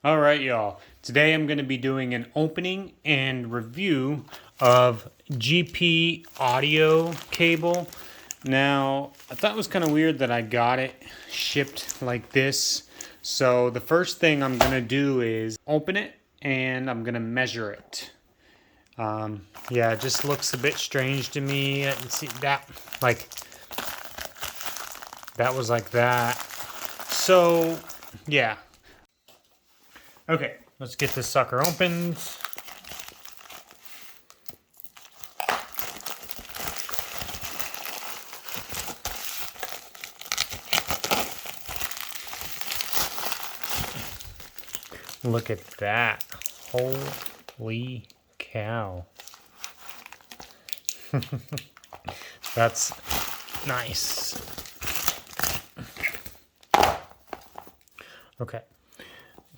All right, y'all. Today I'm going to be doing an opening and review of GP audio cable. Now, I thought it was kind of weird that I got it shipped like this. So the first thing I'm going to do is open it and I'm going to measure it. Yeah, it just looks a bit strange to me. You see that, like, that was like that. So, yeah. Okay, let's get this sucker opened. Look at that. Holy cow. That's nice. Okay.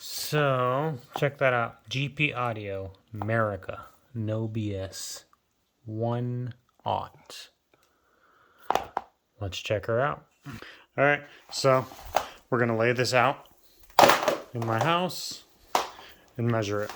So, check that out. GP Audio, America. No BS. 1/0. Let's check her out. All right. So, we're going to lay this out in my house and measure it.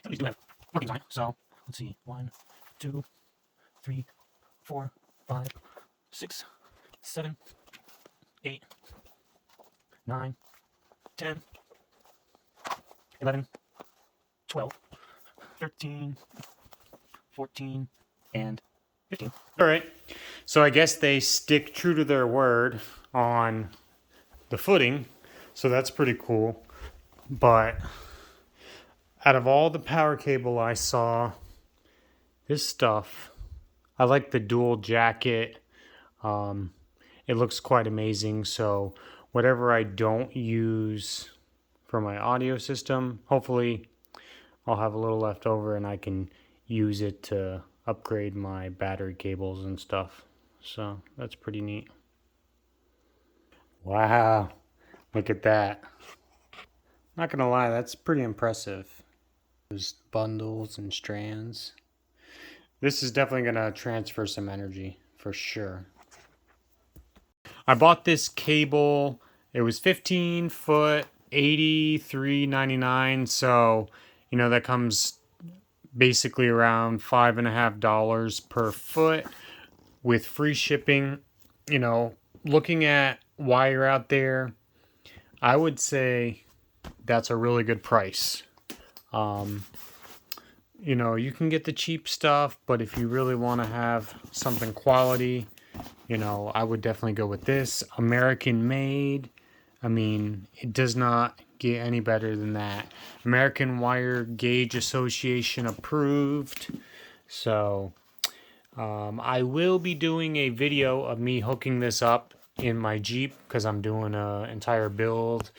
These do have working time, so let's see. 1, 2, 3, 4, 5, 6, 7, 8, 9, 10, 11, 12, 13, 14, and 15. All right. So I guess they stick true to their word on the footing. So that's pretty cool. But out of all the power cable I saw, this stuff, I like the dual jacket. It looks quite amazing. So whatever I don't use for my audio system, hopefully I'll have a little left over and I can use it to upgrade my battery cables and stuff. So that's pretty neat. Wow, look at that. Not gonna lie, that's pretty impressive. Those bundles and strands. This is definitely gonna transfer some energy for sure. I bought this cable. It was 15 foot, $83.99. So, that comes basically around $5.50 per foot with free shipping. Looking at wire out there, I would say that's a really good price. You can get the cheap stuff, but if you really want to have something quality, I would definitely go with this. American made. I mean, it does not get any better than that. American Wire Gauge Association approved. So, I will be doing a video of me hooking this up in my Jeep because I'm doing an entire build,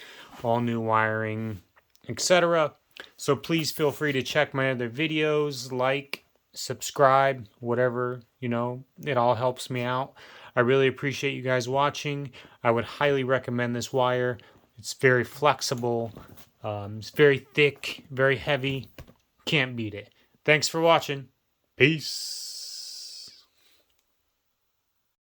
all new wiring, etc. So please feel free to check my other videos, like, subscribe, whatever, it all helps me out. I really appreciate you guys watching. I would highly recommend this wire. It's very flexible. It's very thick, very heavy. Can't beat it. Thanks for watching. Peace.